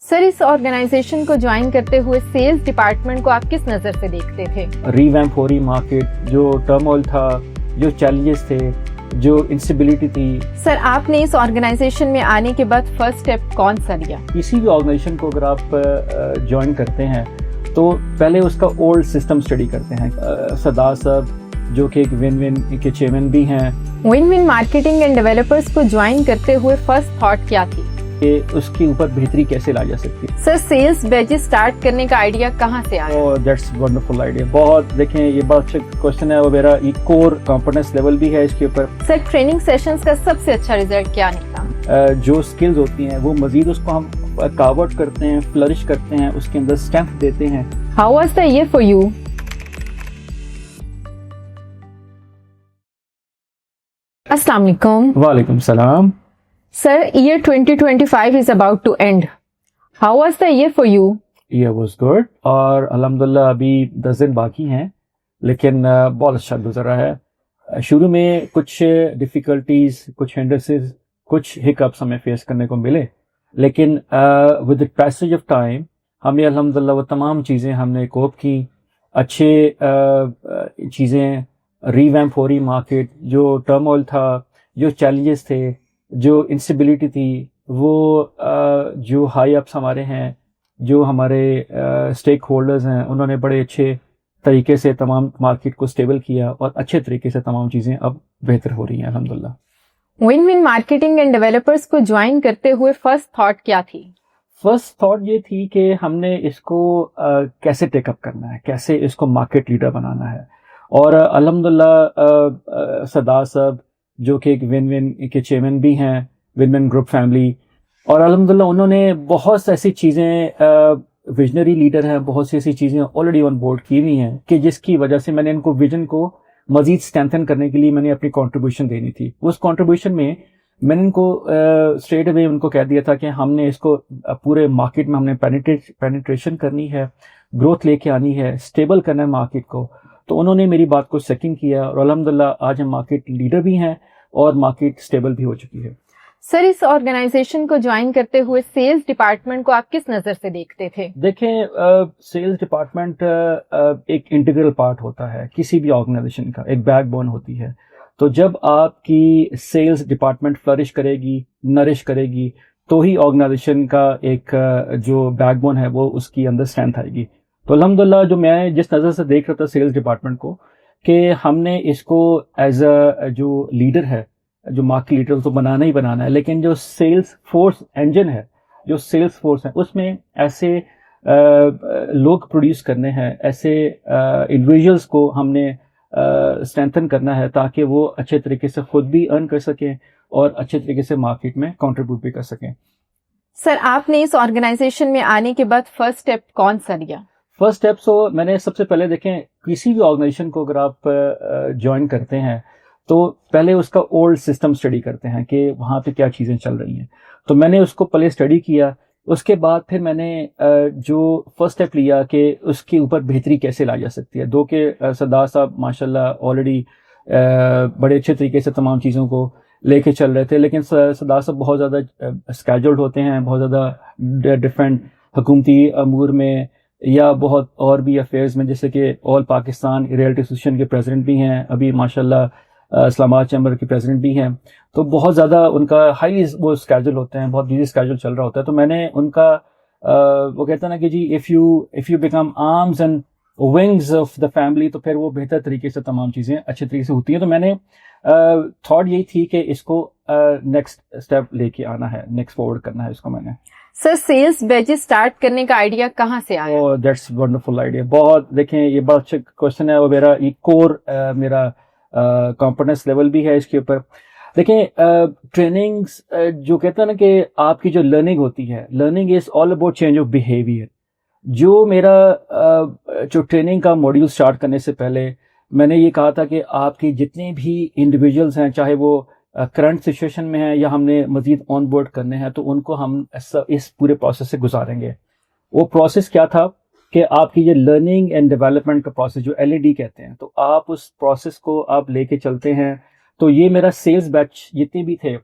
سر اس organization کو join کرتے ہوئے سیلز ڈپارٹمنٹ کو آپ کس نظر سے دیکھتے تھے؟ ریویمپ ہو رہی مارکیٹ، جو ٹرمول تھا، جو چیلنجز تھے، جو انسٹیبلٹی تھی. سر آپ نے اس آرگنائزیشن میں آنے کے بعد فرسٹ اسٹیپ کون سا لیا؟ کسی بھی آرگنائزیشن کو اگر آپ جوائن کرتے ہیں تو پہلے اس کا اولڈ سسٹم اسٹڈی کرتے ہیں. صدا صاحب جو کہ ایک ون ون کے چیئرمین بھی ہیں. One one marketing and developers کو جوائن کرتے ہوئے فرسٹ تھاٹ کیا تھی کہ اس کے اوپر بہتری کیسے لا جا سکتی ہے؟ سر سیلز بیچز سٹارٹ کرنے کا آئیڈیا کہاں سے آیا؟ That's wonderful idea. بہت دیکھیں یہ بہت اچھا کوشچن ہے اور میرا یہ کور کمپیٹنس لیول بھی ہے اس کے اوپر. سر ٹریننگ سیشنز کا سب سے اچھا ریزلٹ کیا نکلا؟ جو اسکلز ہوتی ہیں وہ مزید اس کو ہم کاور آؤٹ کرتے ہیں، فلرش کرتے ہیں، اس کے اندر اسٹرینتھ دیتے ہیں. How was the year for you? السلام علیکم. وعلیکم السلام. Sir, year 2025 is about to end. How was the year for you? Year was good. اور الحمدللہ ابھی 10 دن باقی ہیں لیکن بہت اچھا گزرا ہے. شروع میں کچھ ڈیفیکلٹیز، کچھ ہینڈرسز، کچھ ہکپس ہمیں فیس کرنے کو ملے لیکن with the passage of time ہم نے الحمدللہ وہ تمام چیزیں ہم نے کوپ کی. اچھے چیزیں، ریویمپ ہو رہی مارکیٹ، جو ٹرمول تھا، جو چیلنجز تھے، جو انسٹیبلٹی تھی، وہ جو ہائی اپس ہمارے ہیں، جو ہمارے اسٹیک ہولڈرز ہیں، انہوں نے بڑے اچھے طریقے سے تمام مارکیٹ کو اسٹیبل کیا اور اچھے طریقے سے تمام چیزیں اب بہتر ہو رہی ہیں الحمدللہ. One one marketing and developers کو جوائن کرتے ہوئے فرسٹ تھاٹ کیا تھی؟ فرسٹ تھاٹ یہ تھی کہ ہم نے اس کو کیسے ٹیک اپ کرنا ہے، کیسے اس کو مارکیٹ لیڈر بنانا ہے. اور الحمدللہ صدا صاحب جو کہ ایک ون ون کے چیئرمین بھی ہیں، ون ون گروپ فیملی، اور الحمدللہ انہوں نے بہت سی ایسی چیزیں، ویژنری لیڈر ہیں، بہت سی ایسی چیزیں آلریڈی آن بورڈ کی ہوئی ہیں کہ جس کی وجہ سے میں نے ان کو ویژن کو مزید اسٹرینتھن کرنے کے لیے میں نے اپنی کنٹریبیوشن دینی تھی. اس کنٹریبیوشن میں میں نے ان کو اسٹریٹ اوے ان کو کہہ دیا تھا کہ ہم نے اس کو پورے مارکیٹ میں ہم نے پینیٹریشن کرنی ہے، گروتھ لے کے آنی ہے، اسٹیبل کرنا ہے مارکیٹ کو. تو انہوں نے میری بات کو سیکنڈ کیا اور الحمدللہ آج ہم مارکیٹ لیڈر بھی ہیں اور مارکیٹ اسٹیبل بھی ہو چکی ہے. سر اس آرگنائزیشن کو جوائن کرتے ہوئے سیلز ڈپارٹمنٹ کو آپ کس نظر سے دیکھتے تھے؟ دیکھیں سیلز ڈپارٹمنٹ ایک انٹیگرل پارٹ ہوتا ہے کسی بھی آرگنائزیشن کا، ایک بیک بون ہوتی ہے. تو جب آپ کی سیلز ڈپارٹمنٹ فلرش کرے گی، نرش کرے گی، تو ہی آرگنائزیشن کا ایک جو بیک بون ہے وہ اس کی اندر اسٹرینتھ آئے گی. تو الحمدللہ جو میں جس نظر سے دیکھ رہا تھا سیلز ڈپارٹمنٹ کو کہ ہم نے اس کو ایز اے جو لیڈر ہے، جو مارکیٹ لیڈر تو بنانا ہی بنانا ہے، لیکن جو سیلز فورس انجن ہے، جو سیلز فورس ہے، اس میں ایسے لوگ پروڈیوس کرنے ہیں، ایسے انڈیویجولس کو ہم نے اسٹرینتھن کرنا ہے تاکہ وہ اچھے طریقے سے خود بھی ارن کر سکیں اور اچھے طریقے سے مارکیٹ میں کنٹریبیوٹ بھی کر سکیں. سر آپ نے اس آرگنائزیشن میں آنے کے بعد فرسٹ اسٹیپ کون سا لیا؟ فرسٹ اسٹیپ سو میں نے سب سے پہلے دیکھیں کسی بھی آرگنائزیشن کو اگر آپ جوائن کرتے ہیں تو پہلے اس کا اولڈ سسٹم اسٹڈی کرتے ہیں کہ وہاں پہ کیا چیزیں چل رہی ہیں. تو میں نے اس کو پہلے اسٹڈی کیا. اس کے بعد پھر میں نے جو فرسٹ اسٹیپ لیا کہ اس کے اوپر بہتری کیسے لا جا سکتی ہے. دو کہ صدا صاحب ماشاءاللہ آلریڈی بڑے اچھے طریقے سے تمام چیزوں کو لے کے چل رہے تھے، لیکن صدا صاحب بہت زیادہ اسکیجولڈ ہوتے ہیں، بہت زیادہ ڈفرینٹ حکومتی امور میں یا بہت اور بھی افیئرز میں، جیسے کہ آل پاکستان ریئلٹی ایسوسیشن کے پریزیڈنٹ بھی ہیں، ابھی ماشاءاللہ اسلام آباد چیمبر کے پریزیڈنٹ بھی ہیں. تو بہت زیادہ ان کا ہائیلی وہ اسکیجول ہوتے ہیں، بہت بزی اسکیجول چل رہا ہوتا ہے. تو میں نے ان کا وہ کہتا ہے نا کہ جی if you become arms and wings of the family, تو پھر وہ بہتر طریقے سے تمام چیزیں اچھے طریقے سے ہوتی ہیں. تو میں نے تھاٹ یہی تھی کہ اس کو نیکسٹ اسٹیپ لے کے آنا ہے، نیکسٹ فارورڈ کرنا ہے اس کو. میں نے سر سیلز بیچز سٹارٹ کرنے کا آئیڈیا کہاں سے آیا؟ That's wonderful idea. بہت دیکھیں یہ بہت اچھا کوشچن ہے اور میرا یہ کور میرا کمپیٹنس لیول بھی ہے اس کے اوپر. دیکھیں ٹریننگز جو کہتے ہیں نا کہ آپ کی جو لرننگ ہوتی ہے، learning is all about change of behaviour. جو میرا جو ٹریننگ کا ماڈیول اسٹارٹ کرنے سے پہلے میں نے یہ کہا تھا کہ آپ کی جتنے بھی انڈیویجولس ہیں، چاہے وہ کرنٹ سچویشن میں ہیں یا ہم نے مزید آن بورڈ کرنے ہیں، تو ان کو ہم اس پورے پروسیس سے گزاریں گے. وہ پروسیس کیا تھا کہ آپ کی یہ لرننگ اینڈ ڈیولپمنٹ کا پروسیس جو LAD کہتے ہیں، تو آپ اس پروسیس کو آپ لے کے چلتے ہیں. تو یہ میرا سیلز بیچ جتنے بھی تھے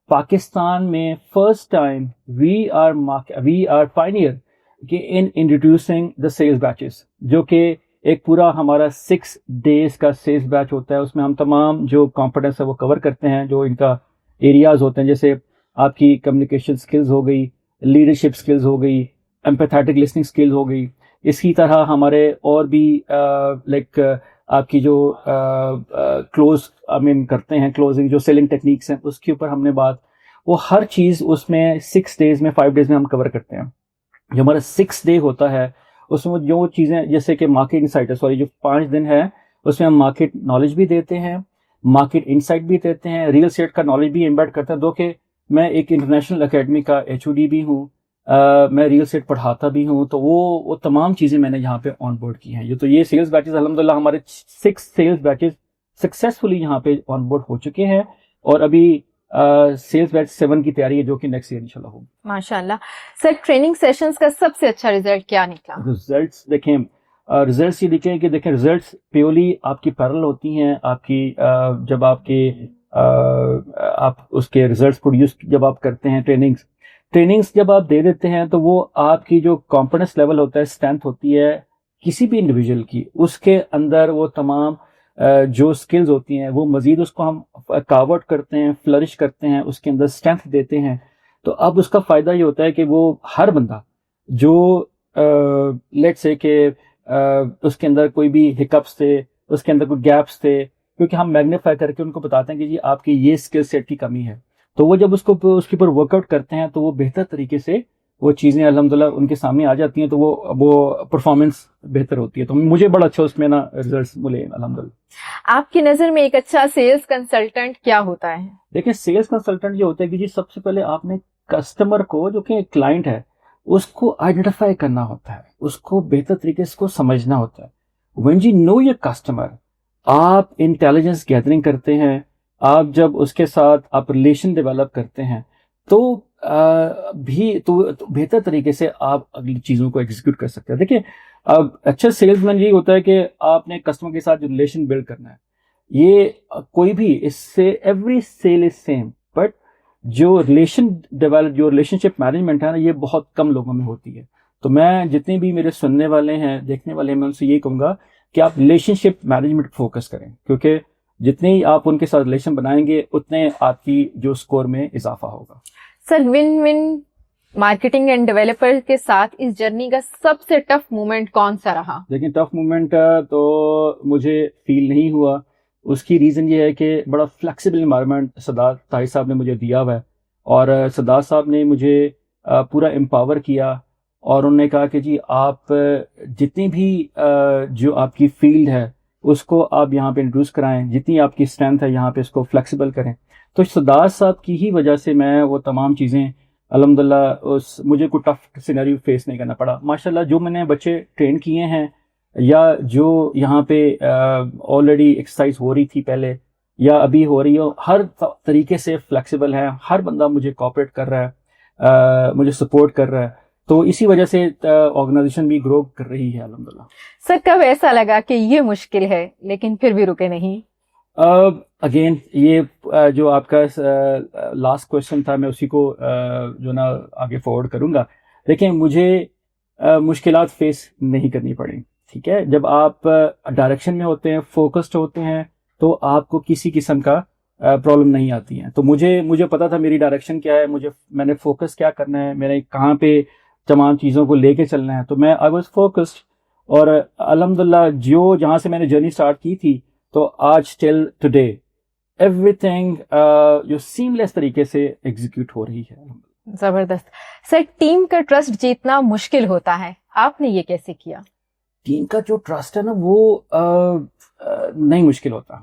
پاکستان میں first time we are pioneer کہ in introducing the sales batches, جو کہ ایک پورا ہمارا 6 days کا سیلز بیچ ہوتا ہے. اس میں ہم تمام جو کمپوننٹس ہے وہ کور کرتے ہیں، جو ان کا ایریاز ہوتے ہیں، جیسے آپ کی کمیونیکیشن سکلز ہو گئی، لیڈرشپ سکلز ہو گئی، ایمپیتھیٹک لسننگ سکلز ہو گئی. اسی طرح ہمارے اور بھی لائک آپ کی جو کلوز کرتے ہیں، کلوزنگ جو سیلنگ ٹیکنیکس ہیں، اس کے اوپر ہم نے بات، وہ ہر چیز اس میں 6 days میں 5 days میں ہم کور کرتے ہیں. جو ہمارا 6 day ہوتا ہے اس میں جو چیزیں جیسے کہ مارکیٹ انسائٹ ہے، جو 5 دن ہے اس میں ہم مارکیٹ نالج بھی دیتے ہیں، مارکیٹ انسائٹ بھی دیتے ہیں، ریل اسٹیٹ کا نالج بھی ایمبیڈ کرتے ہیں. دو کہ میں ایک انٹرنیشنل اکیڈمی کا HOD بھی ہوں، میں ریل اسٹیٹ پڑھاتا بھی ہوں، تو وہ تمام چیزیں میں نے یہاں پہ آن بورڈ کی ہیں. تو یہ سیلز بیچز الحمدللہ ہمارے 6 سیلز بیچز سکسیسفلی یہاں پہ آن بورڈ ہو چکے ہیں، اور ابھی سیلز بیچ 7 کی تیاری ہے جو کہ نیکسٹ ایئر انشاءاللہ ہوگی. ماشاءاللہ. سر ٹریننگ سیشنز کا سب سے اچھا رزلٹ کیا نکلا؟ ریزلٹس دیکھیں، ریزلٹس یہ دیکھیں کہ ریزلٹس پیورلی آپ کی پیرل ہوتی ہیں. آپ کی جب آپ اس کے ریزلٹس پروڈیوس جب آپ کرتے ہیں، ٹریننگز جب آپ دے دیتے ہیں، تو وہ آپ کی جو کانفیڈنس لیول ہوتا ہے، اسٹرینتھ ہوتی ہے کسی بھی انڈیویجول کی، اس کے اندر وہ تمام جو سکلز ہوتی ہیں وہ مزید اس کو ہم کاورٹ کرتے ہیں، فلرش کرتے ہیں، اس کے اندر اسٹرینتھ دیتے ہیں. تو اب اس کا فائدہ یہ ہوتا ہے کہ وہ ہر بندہ جو لیٹ سے کہ اس کے اندر کوئی بھی ہکپس تھے، اس کے اندر کوئی گیپس تھے، کیونکہ ہم میگنیفائی کر کے ان کو بتاتے ہیں کہ جی آپ کی یہ اسکل سیٹ کی کمی ہے، تو وہ جب اس کے اوپر ورک آؤٹ کرتے ہیں تو وہ بہتر طریقے سے وہ چیزیں الحمدللہ ان کے سامنے آ جاتی ہیں، تو وہ پرفارمنس بہتر ہوتی ہے. تو مجھے بڑا اچھا اس میں نا ریزلٹس ملے الحمدللہ. آپ کی نظر میں ایک اچھا سیلز کنسلٹنٹ کیا ہوتا ہے؟ دیکھیں، سیلز کنسلٹنٹ یہ ہوتا ہے کہ جی سب سے پہلے آپ نے کسٹمر کو، جو کہ کلائنٹ ہے، اس کو آئیڈینٹیفائی کرنا ہوتا ہے، اس کو بہتر طریقے سے کو سمجھنا ہوتا ہے. when you know your customer، آپ انٹیلیجنس گیدرنگ کرتے ہیں، آپ جب اس کے ساتھ آپ ریلیشن ڈیولپ کرتے ہیں، تو بہتر طریقے سے آپ اگلی چیزوں کو ایگزیکیوٹ کر سکتے ہیں. دیکھیں، اب اچھا سیلز مین یہی ہوتا ہے کہ آپ نے کسٹمر کے ساتھ جو ریلیشن بلڈ کرنا ہے. یہ کوئی بھی اس سے every sale is same, but جو ریلیشن شپ مینجمنٹ ہے نا، یہ بہت کم لوگوں میں ہوتی ہے. تو میں جتنے بھی میرے سننے والے ہیں، دیکھنے والے ہیں، میں ان سے یہی کہوں گا کہ آپ ریلیشن شپ مینجمنٹ فوکس کریں، کیونکہ جتنے ہی آپ ان کے ساتھ ریلیشن بنائیں گے اتنے آپ کی جو اسکور میں اضافہ ہوگا. Sir one marketing and developer کے ساتھ اس جرنی کا سب سے ٹف مومنٹ کون سا رہا؟ لیکن ٹف مومنٹ تو مجھے فیل نہیں ہوا. اس کی ریزن یہ ہے کہ بڑا فلیکسیبل انوائرمنٹ سردار طاہر صاحب نے مجھے دیا ہوا ہے، اور سردار صاحب نے مجھے پورا امپاور کیا، اور انہوں نے کہا کہ جی آپ جتنی بھی جو آپ کی فیلڈ ہے اس کو آپ یہاں پہ انٹروڈیوس کرائیں، جتنی آپ کی اسٹرینتھ ہے یہاں پہ اس کو فلیکسیبل کریں. تو سردار صاحب کی ہی وجہ سے میں وہ تمام چیزیں الحمدللہ مجھے کوئی ٹف سینیریو فیس نہیں کرنا پڑا. ماشاءاللہ جو میں نے بچے ٹرین کیے ہیں، یا جو یہاں پہ آلریڈی ایکسرسائز ہو رہی تھی پہلے یا ابھی ہو رہی ہو، ہر طریقے سے فلیکسیبل ہے. ہر بندہ مجھے کوآپریٹ کر رہا ہے، مجھے سپورٹ کر رہا ہے. تو اسی وجہ سے آرگنائزیشن بھی گرو کر رہی ہے الحمدللہ. سر کب ایسا لگا کہ یہ مشکل ہے لیکن پھر بھی رکے نہیں؟ اگین یہ جو آپ کا لاسٹ کویشچن تھا، میں اسی کو جو نا آگے فارورڈ کروں گا. دیکھیں، مجھے مشکلات فیس نہیں کرنی پڑیں. ٹھیک ہے، جب آپ ڈائریکشن میں ہوتے ہیں، فوکسڈ ہوتے ہیں، تو آپ کو کسی قسم کا پرابلم نہیں آتی ہیں. تو مجھے پتا تھا میری ڈائریکشن کیا ہے، میں نے فوکس کیا کرنا ہے، میں نے کہاں پہ تمام چیزوں کو لے کے چلنا ہے. تو میں آئی واز فوکسڈ، اور الحمدللہ جہاں سے میں نے جرنی سٹارٹ کی تھی، تو آج ٹل ٹوڈے ایوری تھنگ جو سیم لیس طریقے سے ایگزیکیوٹ ہو رہی ہے. زبردست. سر ٹیم کا ٹرسٹ جیتنا مشکل ہوتا ہے، آپ نے یہ کیسے کیا؟ ٹیم کا جو ٹرسٹ ہے نا، وہ نہیں مشکل ہوتا.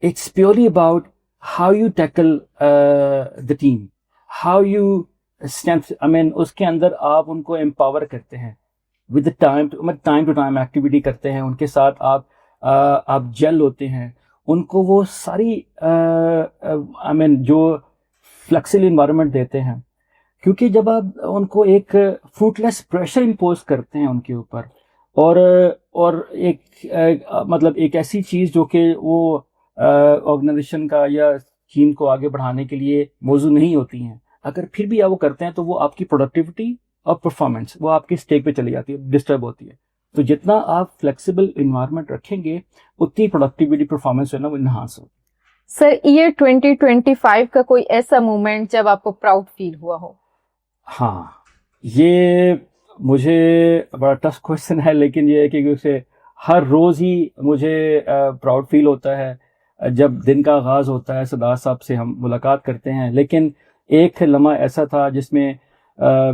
It's purely about how you tackle the team, how you strength. اس کے اندر آپ ان کو امپاور کرتے ہیں with time to time activity کرتے ہیں، ان کے ساتھ آپ جیل ہوتے ہیں، ان کو وہ ساری جو فلیکسیبل انوائرمنٹ دیتے ہیں. کیونکہ جب آپ ان کو ایک فروٹ لیس پریشر امپوز کرتے ہیں ان کے اوپر، اور ایک ایک ایسی چیز جو کہ وہ آرگنائزیشن کا یا ٹیم کو آگے بڑھانے کے لیے موزوں نہیں ہوتی ہیں، اگر پھر بھی آپ وہ کرتے ہیں تو وہ آپ کی پروڈکٹیوٹی اور پرفارمنس وہ آپ کی اسٹیک پہ چلی جاتی ہے، ڈسٹرب ہوتی ہے. تو جتنا آپ فلیکسیبل انوائرمنٹ رکھیں گے اتنی پروڈکٹیوٹی پرفارمنس جو ہے نا وہ انہانس ہوگی. سر ایئر 2025 کا کوئی ایسا مومنٹ جب آپ کو پراؤڈ فیل ہوا ہو؟ ہاں، یہ مجھے بڑا ٹف کوشچن ہے، لیکن یہ ہے کہ اسے ہر روز ہی مجھے پراؤڈ فیل ہوتا ہے جب دن کا آغاز ہوتا ہے، صدارت صاحب سے ہم ملاقات کرتے ہیں. لیکن ایک لمحہ ایسا تھا جس میں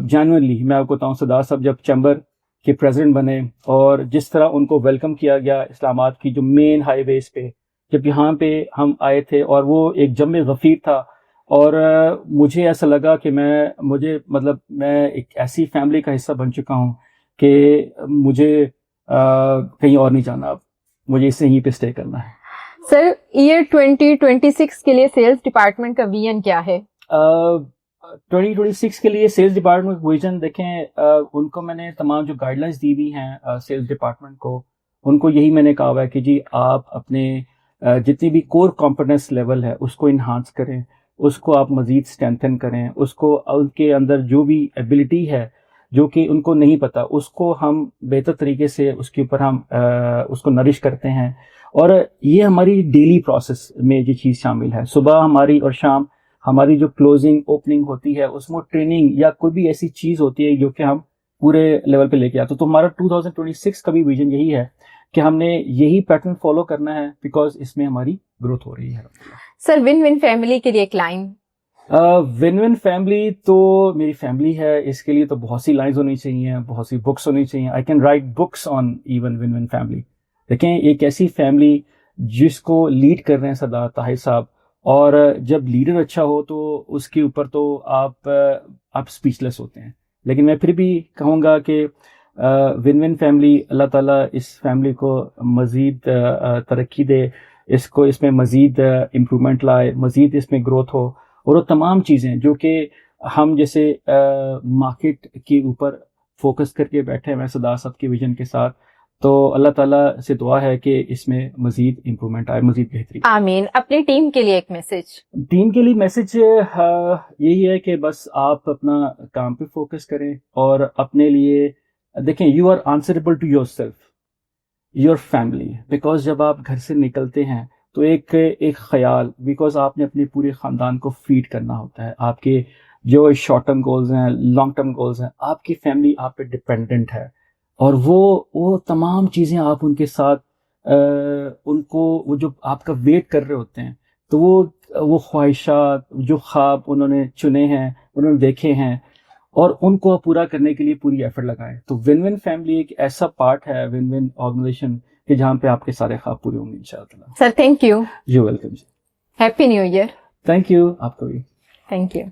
جینوئنلی میں آپ کو بتاؤں، صدارت صاحب جب چیمبر کے پریزیڈنٹ بنے اور جس طرح ان کو ویلکم کیا گیا اسلام آباد کی جو مین ہائی ویز پہ، جب یہاں پہ ہم آئے تھے اور وہ ایک جم غفیر تھا، اور مجھے ایسا لگا کہ میں ایک ایسی فیملی کا حصہ بن چکا ہوں کہ مجھے کہیں اور نہیں جانا، اب مجھے اسے یہیں پہ اسٹے کرنا ہے. سر ایئر 2026 کے لیے سیلز ڈپارٹمنٹ کا ویژن کیا ہے؟ 2026 کے لیے سیلز ڈپارٹمنٹ کا ویژن دیکھیں، ان کو میں نے تمام جو گائیڈ لائنس دی ہوئی ہیں سیلز ڈپارٹمنٹ کو، ان کو یہی میں نے کہا ہوا ہے کہ جی آپ اپنے جتنی بھی کور کمپیٹنس لیول ہے اس کو انہانس کریں، اس کو آپ مزید اسٹرینتھن کریں، اس کو ان کے اندر جو بھی ایبلٹی ہے جو کہ ان کو نہیں پتہ اس کو ہم بہتر طریقے سے اس کے اوپر ہم اس کو نرش کرتے ہیں. اور یہ ہماری ڈیلی پروسیس میں یہ چیز شامل ہے. صبح ہماری اور شام ہماری جو کلوزنگ اوپننگ ہوتی ہے اس میں ٹریننگ یا کوئی بھی ایسی چیز ہوتی ہے جو کہ ہم پورے لیول پہ لے کے آتے. تو ہمارا 2026 کا بھی ویژن یہی ہے کہ ہم نے یہی پیٹرن فالو کرنا ہے، بیکاز اس میں ہماری گروتھ ہو رہی ہے. سر ون ون فیملی کے لیے ایک لائن. ون ون فیملی تو میری فیملی ہے، اس کے لیے تو بہت سی لائنز ہونی چاہیے، بہت سی بکس ہونی چاہیے. I can write books on even one one family. دیکھیں ایک ایسی فیملی جس کو لیڈ کر رہے ہیں سردار طاہر صاحب، اور جب لیڈر اچھا ہو تو اس کے اوپر تو آپ اسپیچ لیس ہوتے ہیں. لیکن میں پھر بھی کہوں گا کہ ون ون فیملی، اللہ تعالیٰ اس فیملی کو مزید ترقی دے، اس میں مزید امپرومنٹ لائے، مزید اس میں گروتھ ہو، اور وہ تمام چیزیں جو کہ ہم جیسے مارکیٹ کے اوپر فوکس کر کے بیٹھے ہیں صدارت صاحب کے ویژن کے ساتھ، تو اللہ تعالیٰ سے دعا ہے کہ اس میں مزید امپرومنٹ آئے، مزید بہتری. آمین. اپنی ٹیم کے لیے ایک میسج. ٹیم کے لیے میسج یہی ہے کہ بس آپ اپنا کام پہ فوکس کریں، اور اپنے لیے دیکھیں you are answerable to yourself, your family. Because جب آپ گھر سے نکلتے ہیں تو ایک خیال، بیکاز آپ نے اپنے پورے خاندان کو فیڈ کرنا ہوتا ہے. آپ کے جو شارٹ ٹرم گولز ہیں، لانگ ٹرم گولز ہیں، آپ کی فیملی آپ پہ ڈپینڈنٹ ہے، اور وہ تمام چیزیں آپ ان کے ساتھ ان کو وہ جو آپ کا ویٹ کر رہے ہوتے ہیں، تو وہ خواہشات، جو خواب انہوں نے چنے ہیں، انہوں نے دیکھے ہیں، اور ان کو پورا کرنے کے لیے پوری ایفرٹ لگائیں. تو ون ون فیملی ایک ایسا پارٹ ہے، ون ون آرگنائزیشن، کہ جہاں پہ آپ کے سارے خواب پورے ہوں گے انشاءاللہ. Sir thank you. You welcome. Happy new year. Thank you. آپ کو بھی تھینک یو.